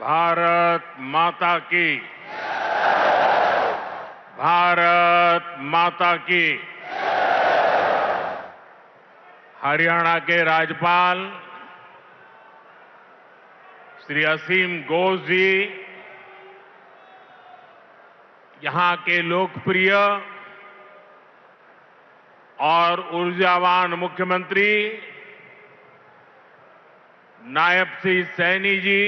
भारत माता की। भारत माता की। हरियाणा के राज्यपाल श्री असीम घोष जी, यहां के लोकप्रिय और ऊर्जावान मुख्यमंत्री नायब सिंह सैनी जी,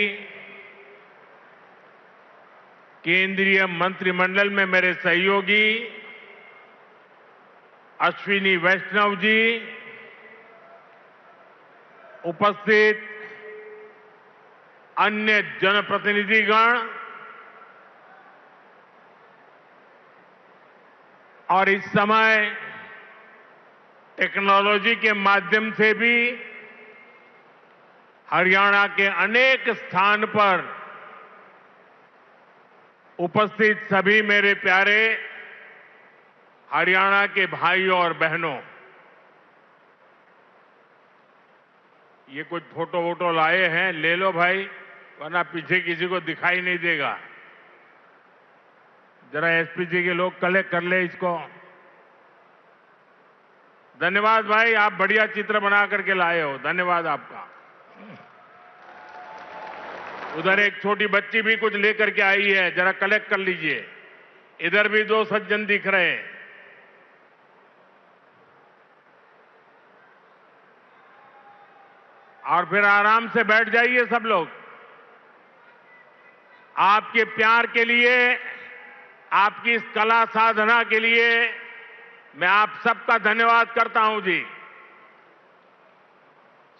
केंद्रीय मंत्रिमंडल में मेरे सहयोगी अश्विनी वैष्णव जी, उपस्थित अन्य जनप्रतिनिधिगण और इस समय टेक्नोलॉजी के माध्यम से भी हरियाणा के अनेक स्थान पर उपस्थित सभी मेरे प्यारे हरियाणा के भाइयों और बहनों, ये कुछ फोटो वोटो लाए हैं, ले लो भाई, वरना पीछे किसी को दिखाई नहीं देगा। जरा एसपी जी के लोग कलेक्ट कर ले इसको। धन्यवाद भाई, आप बढ़िया चित्र बना करके लाए हो, धन्यवाद आपका। उधर एक छोटी बच्ची भी कुछ लेकर के आई है, जरा कलेक्ट कर लीजिए। इधर भी दो सज्जन दिख रहे हैं। और फिर आराम से बैठ जाइए सब लोग। आपके प्यार के लिए, आपकी इस कला साधना के लिए मैं आप सबका धन्यवाद करता हूं जी।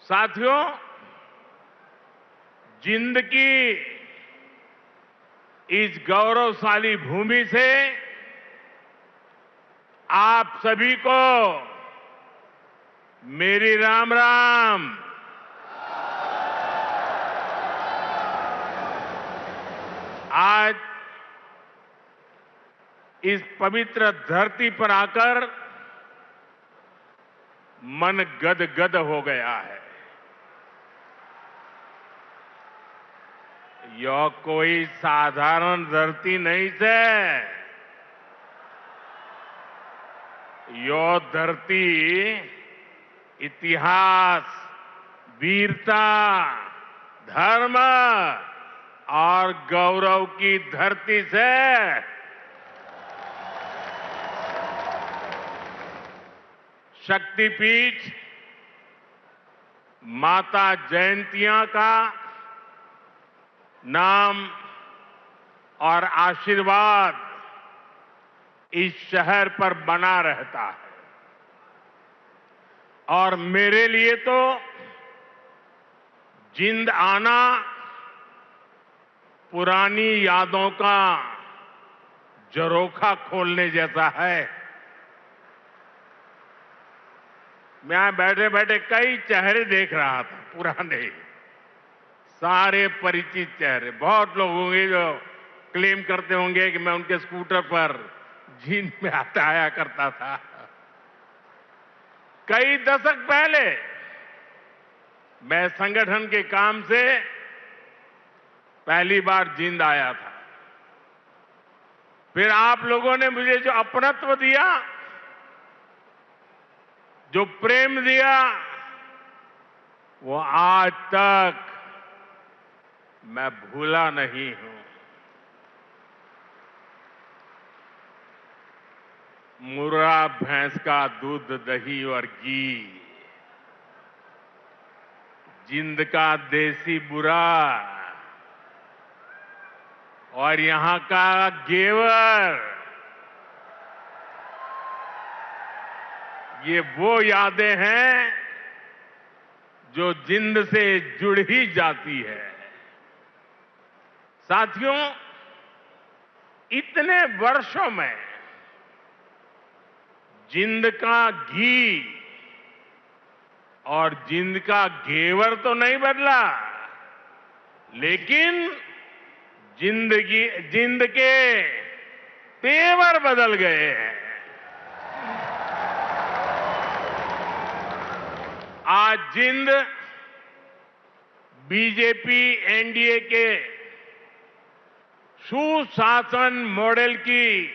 साथियों, जिंद की इस गौरवशाली भूमि से आप सभी को मेरी राम राम। आज इस पवित्र धरती पर आकर मन गदगद हो गया है। यह कोई साधारण धरती नहीं से, यह धरती इतिहास, वीरता, धर्म और गौरव की धरती से शक्तिपीठ माता जयंतिया का नाम और आशीर्वाद इस शहर पर बना रहता है। और मेरे लिए तो जिंद आना पुरानी यादों का झरोखा खोलने जैसा है। मैं बैठे बैठे कई चेहरे देख रहा था, पुराने, सारे परिचित चेहरे। बहुत लोग होंगे जो क्लेम करते होंगे कि मैं उनके स्कूटर पर जींद में आया करता था। कई दशक पहले मैं संगठन के काम से पहली बार जींद आया था। फिर आप लोगों ने मुझे जो अपनत्व दिया, जो प्रेम दिया, वो आज तक मैं भूला नहीं हूं। मुर्रा भैंस का दूध, दही और घी, जिंद का देसी बुरा और यहां का घेवर, ये वो यादें हैं जो जिंद से जुड़ ही जाती है। साथियों, इतने वर्षों में जिंद का घी और जिंद का घेवर तो नहीं बदला, लेकिन जिंद के तेवर बदल गए हैं। आज जिंद बीजेपी एनडीए के सुशासन मॉडल की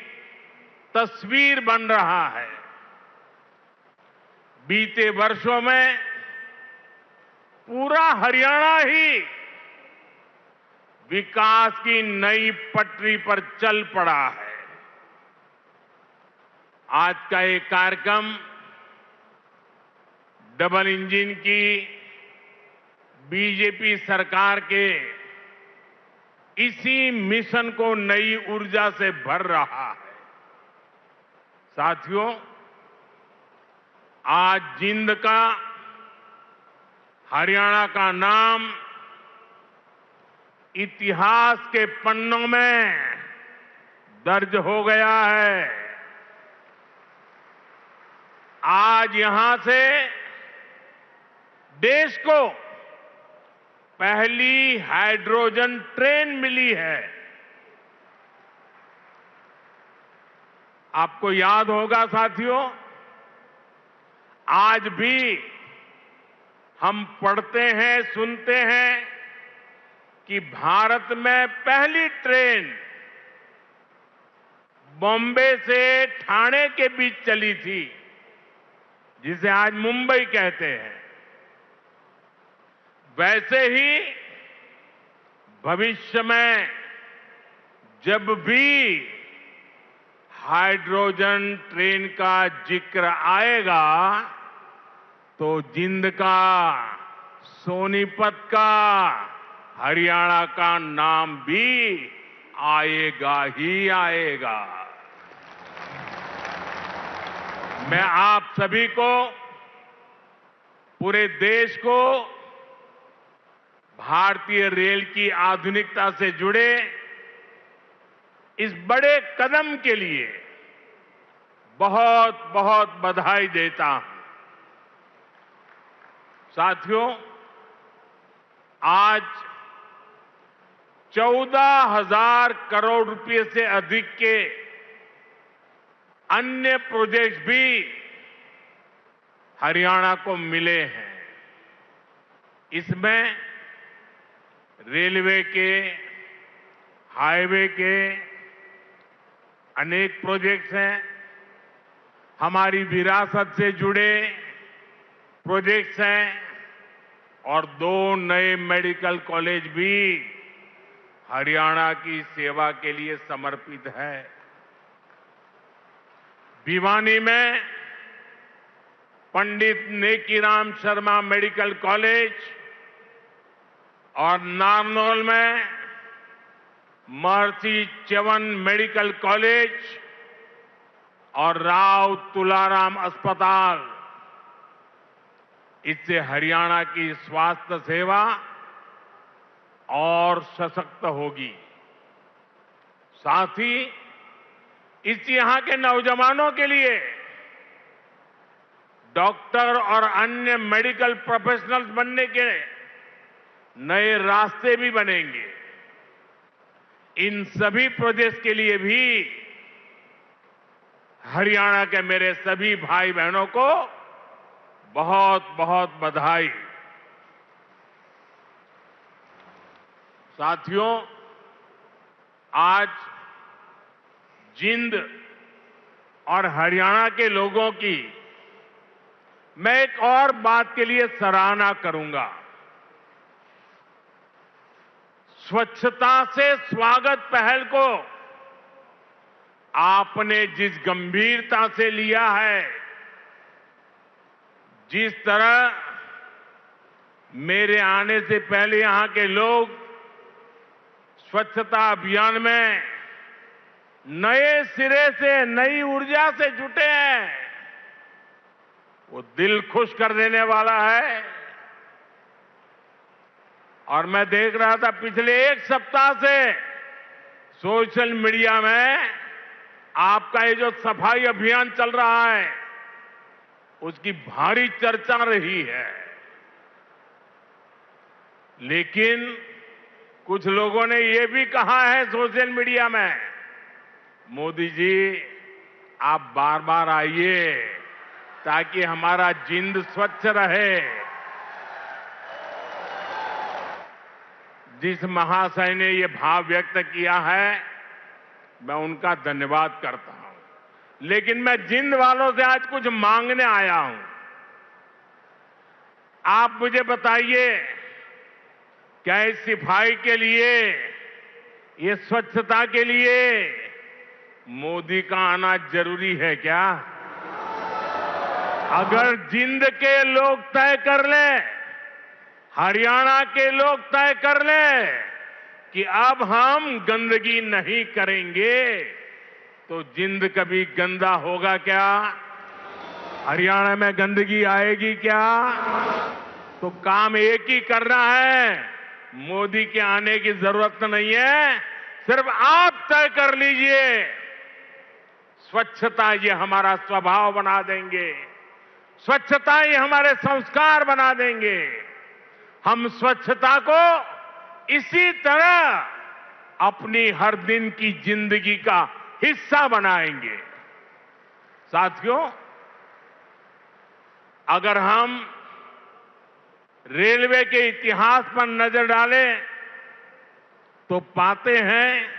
तस्वीर बन रहा है। बीते वर्षों में पूरा हरियाणा ही विकास की नई पटरी पर चल पड़ा है। आज का ये कार्यक्रम डबल इंजन की बीजेपी सरकार के इसी मिशन को नई ऊर्जा से भर रहा है। साथियों, आज जिंद का, हरियाणा का नाम इतिहास के पन्नों में दर्ज हो गया है। आज यहां से देश को पहली हाइड्रोजन ट्रेन मिली है। आपको याद होगा साथियों, आज भी हम पढ़ते हैं, सुनते हैं कि भारत में पहली ट्रेन बॉम्बे से ठाणे के बीच चली थी, जिसे आज मुंबई कहते हैं। वैसे ही भविष्य में जब भी हाइड्रोजन ट्रेन का जिक्र आएगा तो जिंद का, सोनीपत का, हरियाणा का नाम भी आएगा ही आएगा। मैं आप सभी को, पूरे देश को भारतीय रेल की आधुनिकता से जुड़े इस बड़े कदम के लिए बहुत बहुत बधाई देता हूं। साथियों, आज 14,000 करोड़ रुपए से अधिक के अन्य प्रोजेक्ट्स भी हरियाणा को मिले हैं। इसमें रेलवे के, हाईवे के अनेक प्रोजेक्ट्स हैं, हमारी विरासत से जुड़े प्रोजेक्ट्स हैं और 2 नए मेडिकल कॉलेज भी हरियाणा की सेवा के लिए समर्पित है। भिवानी में पंडित नेकीराम शर्मा मेडिकल कॉलेज और नारनौल में महर्षि च्यवन मेडिकल कॉलेज और राव तुलाराम अस्पताल, इससे हरियाणा की स्वास्थ्य सेवा और सशक्त होगी। साथ ही इस यहां के नौजवानों के लिए डॉक्टर और अन्य मेडिकल प्रोफेशनल्स बनने के नए रास्ते भी बनेंगे। इन सभी प्रोजेक्ट्स के लिए भी हरियाणा के मेरे सभी भाई बहनों को बहुत बहुत बधाई। साथियों, आज जिंद और हरियाणा के लोगों की मैं एक और बात के लिए सराहना करूंगा। स्वच्छता से स्वागत पहल को आपने जिस गंभीरता से लिया है, जिस तरह मेरे आने से पहले यहां के लोग स्वच्छता अभियान में नए सिरे से, नई ऊर्जा से जुटे हैं, वो दिल खुश कर देने वाला है। और मैं देख रहा था पिछले 1 सप्ताह से सोशल मीडिया में आपका ये जो सफाई अभियान चल रहा है, उसकी भारी चर्चा रही है। लेकिन कुछ लोगों ने ये भी कहा है सोशल मीडिया में, मोदी जी आप बार बार आइए ताकि हमारा जिंद स्वच्छ रहे। जिस महाशय ने ये भाव व्यक्त किया है, मैं उनका धन्यवाद करता हूं। लेकिन मैं जिंद वालों से आज कुछ मांगने आया हूं। आप मुझे बताइए, क्या इस सफाई के लिए, ये स्वच्छता के लिए मोदी का आना जरूरी है क्या? अगर जिंद के लोग तय कर ले, हरियाणा के लोग तय कर ले कि अब हम गंदगी नहीं करेंगे, तो जिंद कभी गंदा होगा क्या? हरियाणा में गंदगी आएगी क्या? तो काम एक ही करना है, मोदी के आने की जरूरत नहीं है, सिर्फ आप तय कर लीजिए। स्वच्छता ये हमारा स्वभाव बना देंगे, स्वच्छता ये हमारे संस्कार बना देंगे। हम स्वच्छता को इसी तरह अपनी हर दिन की जिंदगी का हिस्सा बनाएंगे। साथियों, अगर हम रेलवे के इतिहास पर नजर डालें तो पाते हैं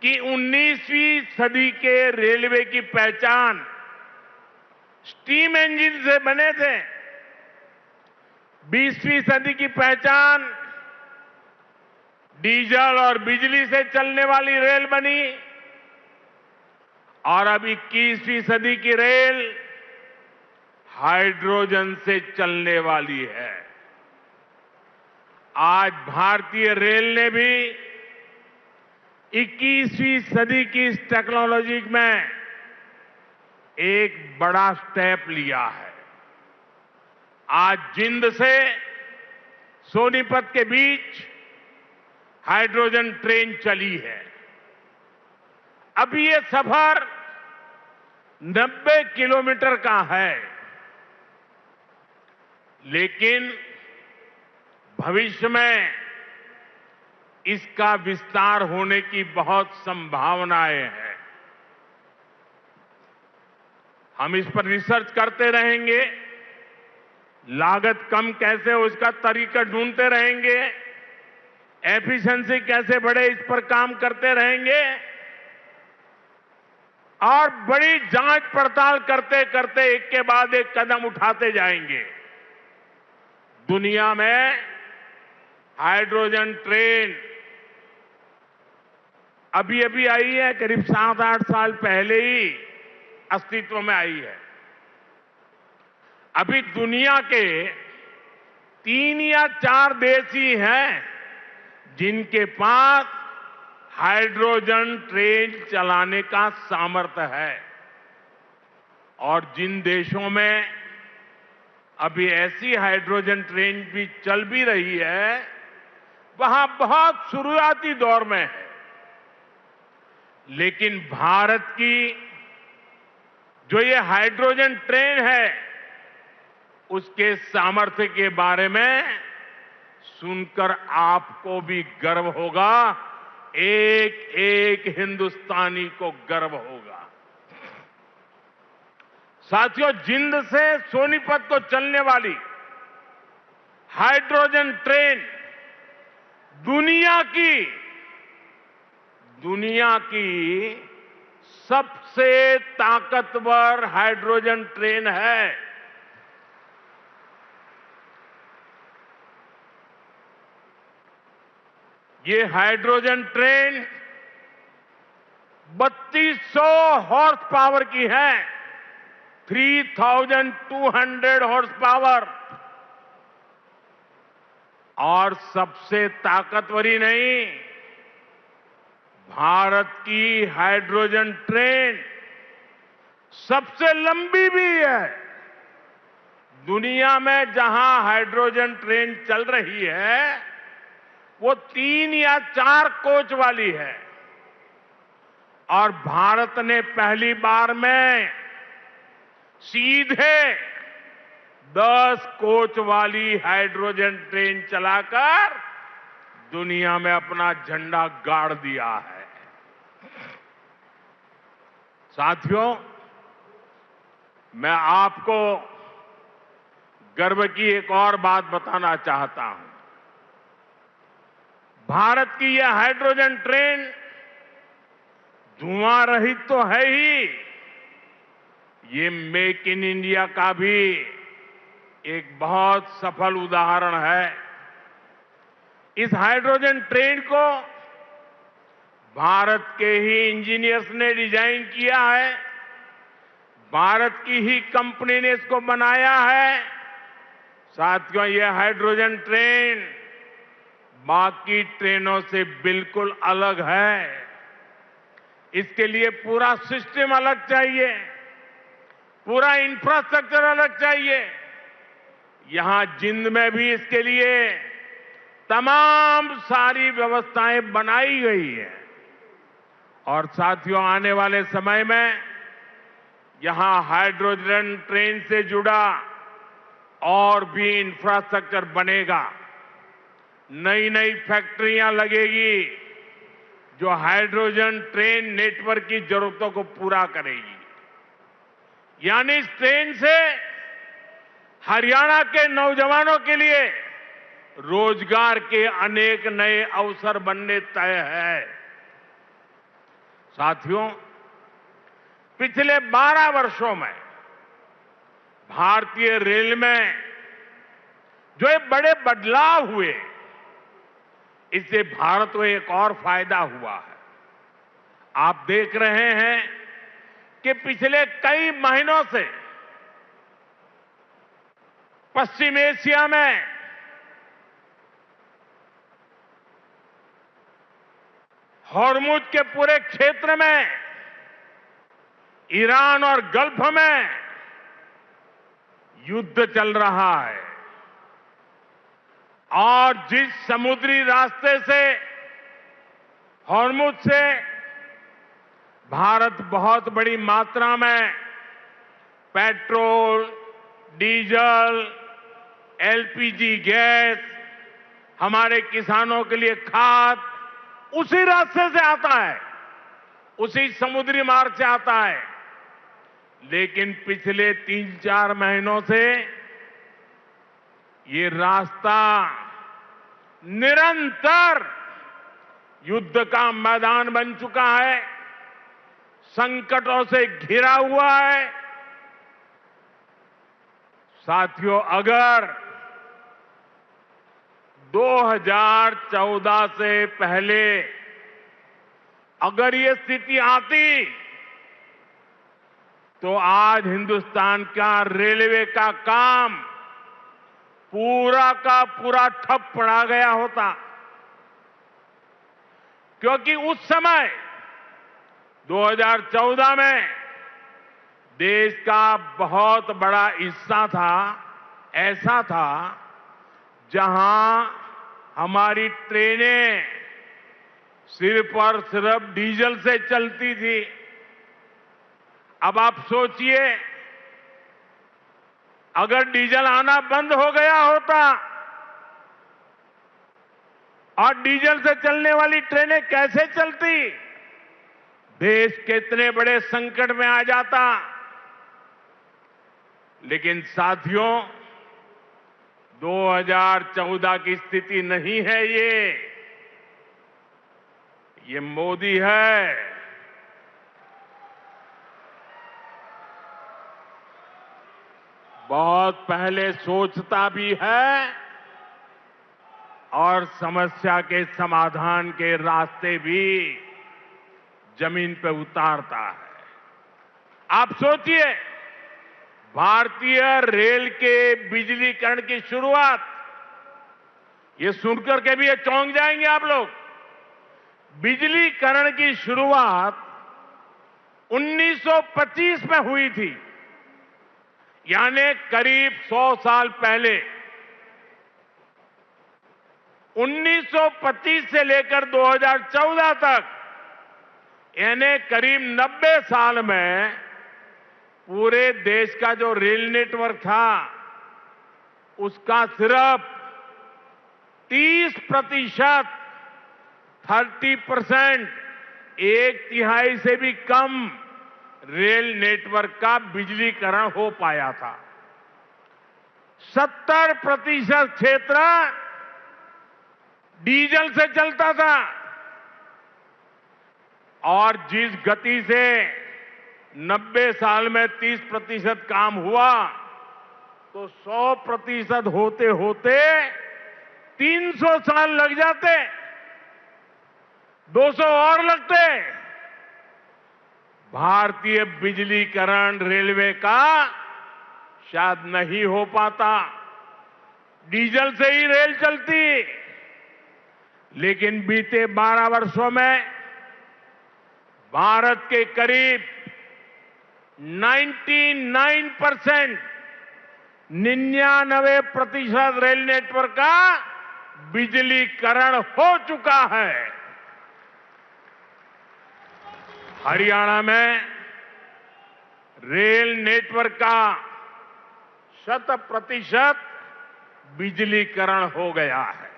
कि 19वीं सदी के रेलवे की पहचान स्टीम इंजन से बने थे। 20वीं सदी की पहचान डीजल और बिजली से चलने वाली रेल बनी, और अब 21वीं सदी की रेल हाइड्रोजन से चलने वाली है। आज भारतीय रेल ने भी 21वीं सदी की इस टेक्नोलॉजी में एक बड़ा स्टेप लिया है। आज जिंद से सोनीपत के बीच हाइड्रोजन ट्रेन चली है। अभी ये सफर 90 किलोमीटर का है, लेकिन भविष्य में इसका विस्तार होने की बहुत संभावनाएं हैं। हम इस पर रिसर्च करते रहेंगे, लागत कम कैसे हो इसका तरीका ढूंढते रहेंगे, एफिशिएंसी कैसे बढ़े इस पर काम करते रहेंगे, और बड़ी जांच पड़ताल करते करते एक के बाद एक कदम उठाते जाएंगे। दुनिया में हाइड्रोजन ट्रेन अभी अभी आई है, करीब 7-8 साल पहले ही अस्तित्व में आई है। अभी दुनिया के 3 या 4 देश ही हैं जिनके पास हाइड्रोजन ट्रेन चलाने का सामर्थ्य है, और जिन देशों में अभी ऐसी हाइड्रोजन ट्रेन भी चल भी रही है, वहां बहुत शुरुआती दौर में है। लेकिन भारत की जो ये हाइड्रोजन ट्रेन है, उसके सामर्थ्य के बारे में सुनकर आपको भी गर्व होगा, एक एक हिंदुस्तानी को गर्व होगा। साथियों, जिंद से सोनीपत को चलने वाली हाइड्रोजन ट्रेन दुनिया की सबसे ताकतवर हाइड्रोजन ट्रेन है। ये हाइड्रोजन ट्रेन 3200 हॉर्स पावर की है, 3200 हॉर्स पावर। और सबसे ताकतवर ही नहीं, भारत की हाइड्रोजन ट्रेन सबसे लंबी भी है। दुनिया में जहां हाइड्रोजन ट्रेन चल रही है, वो 3 या 4 कोच वाली है, और भारत ने पहली बार में सीधे 10 कोच वाली हाइड्रोजन ट्रेन चलाकर दुनिया में अपना झंडा गाड़ दिया है। साथियों, मैं आपको गर्व की एक और बात बताना चाहता हूं। भारत की यह हाइड्रोजन ट्रेन धुआं रहित तो है ही, ये मेक इन इंडिया का भी एक बहुत सफल उदाहरण है। इस हाइड्रोजन ट्रेन को भारत के ही इंजीनियर्स ने डिजाइन किया है, भारत की ही कंपनी ने इसको बनाया है। साथियों, यह हाइड्रोजन ट्रेन बाकी ट्रेनों से बिल्कुल अलग है। इसके लिए पूरा सिस्टम अलग चाहिए, पूरा इंफ्रास्ट्रक्चर अलग चाहिए। यहां जिंद में भी इसके लिए तमाम सारी व्यवस्थाएं बनाई गई है। और साथियों, आने वाले समय में यहां हाइड्रोजन ट्रेन से जुड़ा और भी इंफ्रास्ट्रक्चर बनेगा। नई नई फैक्ट्रियां लगेगी जो हाइड्रोजन ट्रेन नेटवर्क की जरूरतों को पूरा करेगी। यानी इस ट्रेन से हरियाणा के नौजवानों के लिए रोजगार के अनेक नए अवसर बनने तय है। साथियों, पिछले 12 वर्षों में भारतीय रेल में जो ये बड़े बदलाव हुए, इससे भारत को एक और फायदा हुआ है। आप देख रहे हैं कि पिछले कई महीनों से पश्चिम एशिया में हॉर्मुज के पूरे क्षेत्र में, ईरान और गल्फ में युद्ध चल रहा है। और जिस समुद्री रास्ते से, हॉर्मुज से भारत बहुत बड़ी मात्रा में पेट्रोल, डीजल, एलपीजी गैस, हमारे किसानों के लिए खाद उसी रास्ते से आता है, उसी समुद्री मार्ग से आता है। लेकिन पिछले 3-4 महीनों से ये रास्ता निरंतर युद्ध का मैदान बन चुका है, संकटों से घिरा हुआ है। साथियों, अगर 2014 से पहले अगर ये स्थिति आती तो आज हिंदुस्तान का रेलवे का काम पूरा का पूरा ठप पड़ा गया होता। क्योंकि उस समय 2014 में देश का बहुत बड़ा हिस्सा था, ऐसा था जहां हमारी ट्रेनें सिर्फ और सिर्फ डीजल से चलती थी। अब आप सोचिए, अगर डीजल आना बंद हो गया होता और डीजल से चलने वाली ट्रेनें कैसे चलती, देश कितने बड़े संकट में आ जाता। लेकिन साथियों, 2014 की स्थिति नहीं है ये मोदी है। बहुत पहले सोचता भी है और समस्या के समाधान के रास्ते भी जमीन पे उतारता है। आप सोचिए, भारतीय रेल के बिजलीकरण की शुरुआत, ये सुनकर के भी ये चौंक जाएंगे आप लोग। बिजलीकरण की शुरुआत 1925 में हुई थी, यानी करीब 100 साल पहले। 1925 से लेकर 2014 तक, यानी करीब 90 साल में पूरे देश का जो रेल नेटवर्क था, उसका सिर्फ 30%, 30%, 1/3 से भी कम रेल नेटवर्क का बिजलीकरण हो पाया था। 70% क्षेत्र डीजल से चलता था और जिस गति से 90 साल में 30% काम हुआ, तो 100% होते होते 300 साल लग जाते, 200 और लगते। भारतीय बिजलीकरण रेलवे का शायद नहीं हो पाता, डीजल से ही रेल चलती। लेकिन बीते 12 वर्षों में भारत के करीब 99% 99% रेल नेटवर्क का बिजलीकरण हो चुका है। हरियाणा में रेल नेटवर्क का 100% बिजलीकरण हो गया है।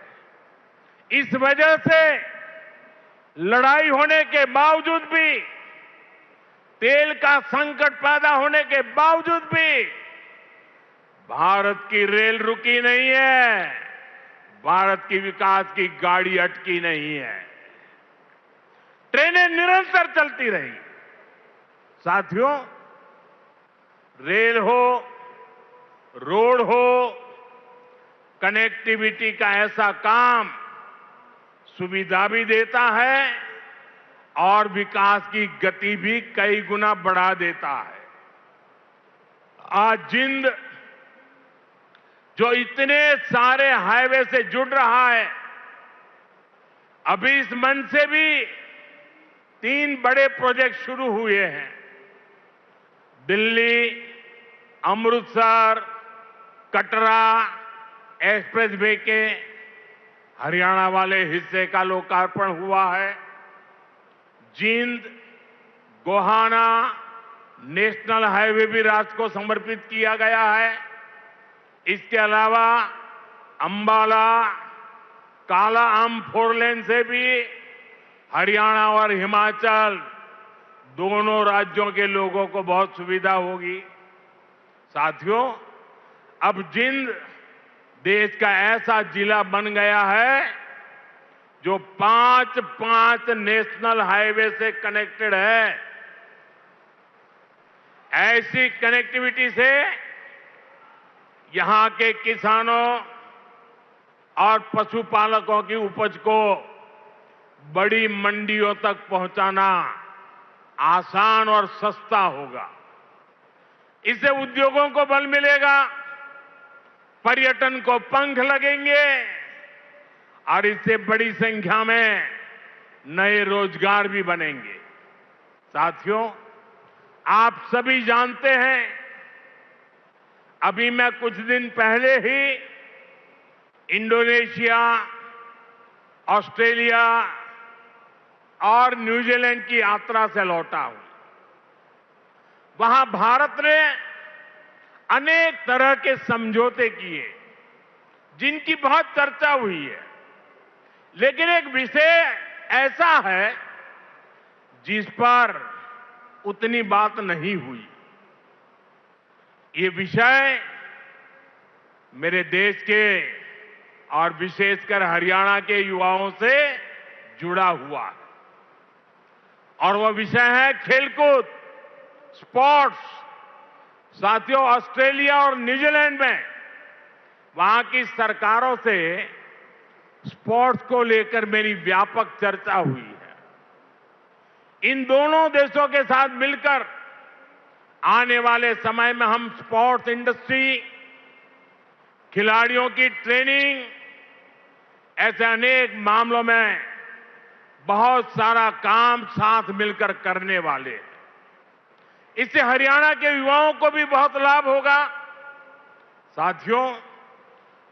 इस वजह से लड़ाई होने के बावजूद भी, तेल का संकट पैदा होने के बावजूद भी भारत की रेल रुकी नहीं है, भारत की विकास की गाड़ी अटकी नहीं है, ट्रेनें निरंतर चलती रही। साथियों, रेल हो, रोड हो, कनेक्टिविटी का ऐसा काम सुविधा भी देता है और विकास की गति भी कई गुना बढ़ा देता है। आज जिंद जो इतने सारे हाईवे से जुड़ रहा है, अभी इस मंच से भी 3 बड़े प्रोजेक्ट शुरू हुए हैं। दिल्ली, अमृतसर, कटरा एक्सप्रेस वे के हरियाणा वाले हिस्से का लोकार्पण हुआ है। जींद गोहाना नेशनल हाईवे भी राष्ट्र को समर्पित किया गया है। इसके अलावा अंबाला काला आम 4 लेन से भी हरियाणा और हिमाचल दोनों राज्यों के लोगों को बहुत सुविधा होगी। साथियों, अब जिंद देश का ऐसा जिला बन गया है जो 5 नेशनल हाईवे से कनेक्टेड है। ऐसी कनेक्टिविटी से यहां के किसानों और पशुपालकों की उपज को बड़ी मंडियों तक पहुंचाना आसान और सस्ता होगा। इससे उद्योगों को बल मिलेगा, पर्यटन को पंख लगेंगे और इससे बड़ी संख्या में नए रोजगार भी बनेंगे। साथियों, आप सभी जानते हैं, अभी मैं कुछ दिन पहले ही इंडोनेशिया, ऑस्ट्रेलिया और न्यूजीलैंड की यात्रा से लौटा हूं। वहां भारत ने अनेक तरह के समझौते किए जिनकी बहुत चर्चा हुई है, लेकिन एक विषय ऐसा है जिस पर उतनी बात नहीं हुई। ये विषय मेरे देश के और विशेषकर हरियाणा के युवाओं से जुड़ा हुआ है और वह विषय है खेलकूद, स्पोर्ट्स। साथियों, ऑस्ट्रेलिया और न्यूजीलैंड में वहां की सरकारों से स्पोर्ट्स को लेकर मेरी व्यापक चर्चा हुई है। इन दोनों देशों के साथ मिलकर आने वाले समय में हम स्पोर्ट्स इंडस्ट्री, खिलाड़ियों की ट्रेनिंग, ऐसे अनेक मामलों में बहुत सारा काम साथ मिलकर करने वाले हैं। इससे हरियाणा के युवाओं को भी बहुत लाभ होगा। साथियों,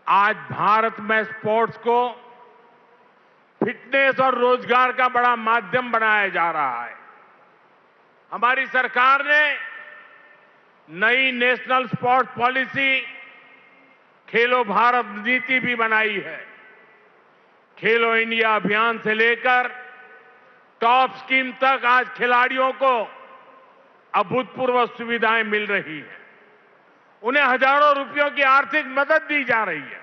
आज भारत में स्पोर्ट्स को फिटनेस और रोजगार का बड़ा माध्यम बनाया जा रहा है। हमारी सरकार ने नई नेशनल स्पोर्ट्स पॉलिसी खेलो भारत नीति भी बनाई है। खेलो इंडिया अभियान से लेकर टॉप स्कीम तक आज खिलाड़ियों को अभूतपूर्व सुविधाएं मिल रही हैं। उन्हें हजारों रुपयों की आर्थिक मदद दी जा रही है।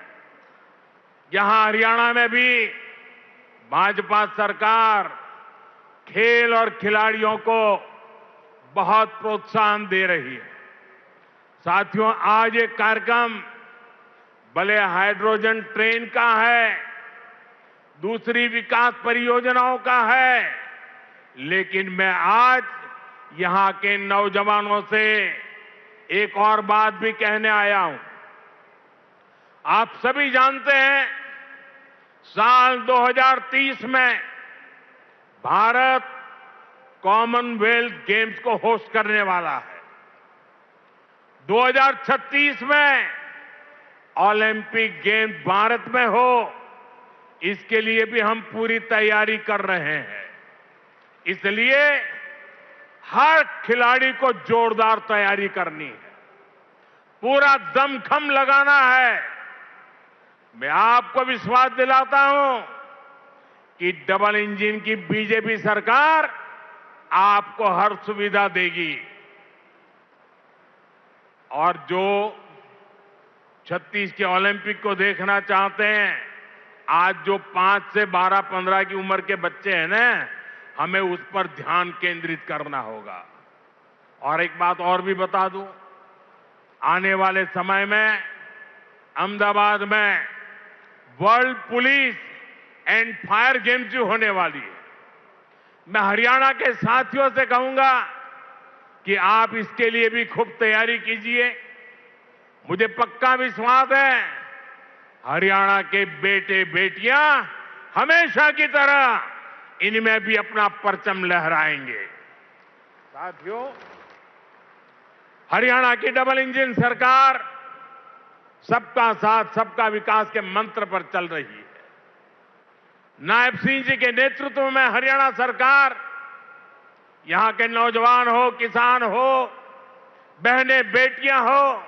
यहां हरियाणा में भी भाजपा सरकार खेल और खिलाड़ियों को बहुत प्रोत्साहन दे रही है। साथियों, आज ये कार्यक्रम भले हाइड्रोजन ट्रेन का है, दूसरी विकास परियोजनाओं का है, लेकिन मैं आज यहां के नौजवानों से एक और बात भी कहने आया हूं। आप सभी जानते हैं, साल 2030 में भारत कॉमनवेल्थ गेम्स को होस्ट करने वाला है। 2036 में ओलंपिक गेम्स भारत में हो, इसके लिए भी हम पूरी तैयारी कर रहे हैं। इसलिए हर खिलाड़ी को जोरदार तैयारी करनी है, पूरा दमखम लगाना है। मैं आपको विश्वास दिलाता हूं कि डबल इंजन की बीजेपी सरकार आपको हर सुविधा देगी। और जो 36 के ओलंपिक को देखना चाहते हैं, आज जो 5 से 12-15 की उम्र के बच्चे हैं ना, हमें उस पर ध्यान केंद्रित करना होगा। और एक बात और भी बता दूं, आने वाले समय में अहमदाबाद में world police and fire games भी होने वाली है। मैं हरियाणा के साथियों से कहूंगा कि आप इसके लिए भी खूब तैयारी कीजिए। मुझे पक्का विश्वास है, हरियाणा के बेटे बेटियां हमेशा की तरह इनमें भी अपना परचम लहराएंगे। साथियों, हरियाणा की डबल इंजन सरकार सबका साथ सबका विकास के मंत्र पर चल रही है। नायब सिंह जी के नेतृत्व में हरियाणा सरकार यहां के नौजवान हो, किसान हो, बहनें बेटियां हो,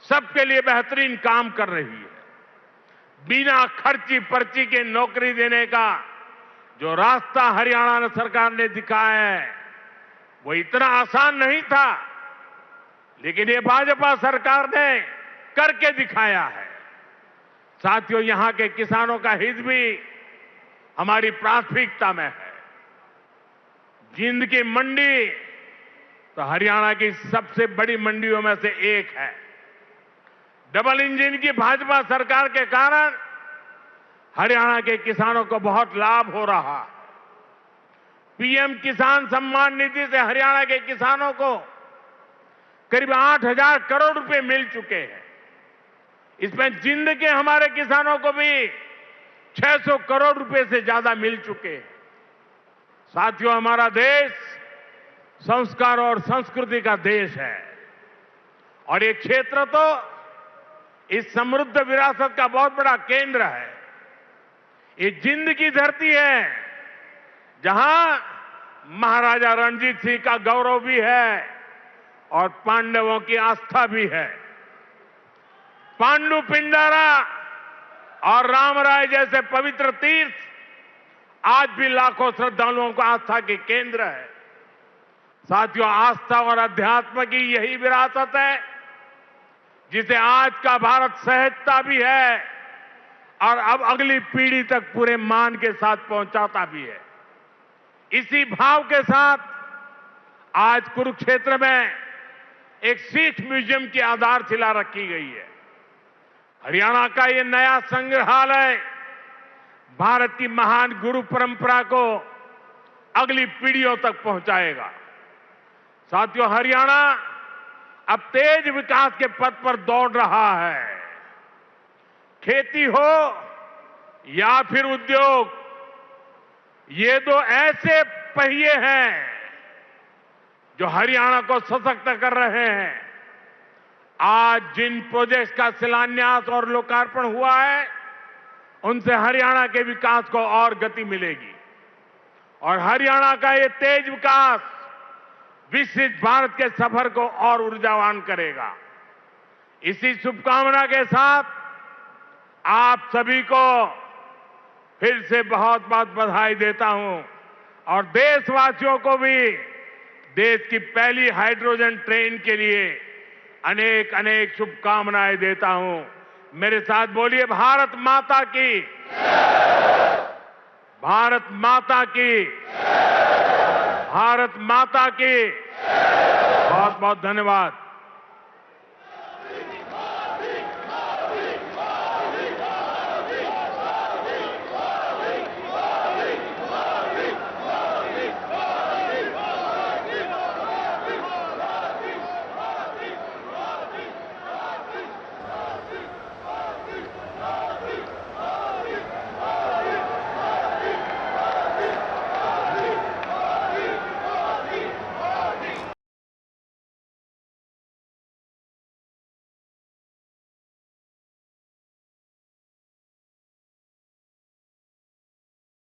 सबके लिए बेहतरीन काम कर रही है। बिना खर्ची पर्ची के नौकरी देने का जो रास्ता हरियाणा सरकार ने दिखाया है, वो इतना आसान नहीं था, लेकिन ये भाजपा सरकार ने करके दिखाया है। साथियों, यहां के किसानों का हित भी हमारी प्राथमिकता में है। जिंद की मंडी तो हरियाणा की सबसे बड़ी मंडियों में से एक है। डबल इंजन की भाजपा सरकार के कारण हरियाणा के किसानों को बहुत लाभ हो रहा है। पीएम किसान सम्मान निधि से हरियाणा के किसानों को करीब 8,000 करोड़ रुपए मिल चुके हैं। इसमें जिंद के हमारे किसानों को भी 600 करोड़ रुपए से ज्यादा मिल चुके हैं। साथियों, हमारा देश संस्कार और संस्कृति का देश है और ये क्षेत्र तो इस समृद्ध विरासत का बहुत बड़ा केंद्र है। ये जिंद की धरती है, जहां महाराजा रणजीत सिंह का गौरव भी है और पांडवों की आस्था भी है। पांडु पिंडारा और रामराय जैसे पवित्र तीर्थ आज भी लाखों श्रद्धालुओं को आस्था के केंद्र है। साथियों, आस्था और अध्यात्म की यही विरासत है जिसे आज का भारत सहजता भी है और अब अगली पीढ़ी तक पूरे मान के साथ पहुंचाता भी है। इसी भाव के साथ आज कुरुक्षेत्र में एक सिख म्यूजियम की आधारशिला रखी गई है। हरियाणा का ये नया संग्रहालय भारत की महान गुरु परंपरा को अगली पीढ़ियों तक पहुंचाएगा। साथियों, हरियाणा अब तेज विकास के पथ पर दौड़ रहा है। खेती हो या फिर उद्योग, ये दो ऐसे पहिए हैं जो हरियाणा को सशक्त कर रहे हैं। आज जिन प्रोजेक्ट्स का शिलान्यास और लोकार्पण हुआ है, उनसे हरियाणा के विकास को और गति मिलेगी और हरियाणा का ये तेज विकास विकसित भारत के सफर को और ऊर्जावान करेगा। इसी शुभकामना के साथ आप सभी को फिर से बहुत बहुत बधाई देता हूं और देशवासियों को भी देश की पहली हाइड्रोजन ट्रेन के लिए अनेक अनेक शुभकामनाएं देता हूं। मेरे साथ बोलिए, भारत माता की। भारत माता की, भारत माता की। बहुत बहुत धन्यवाद।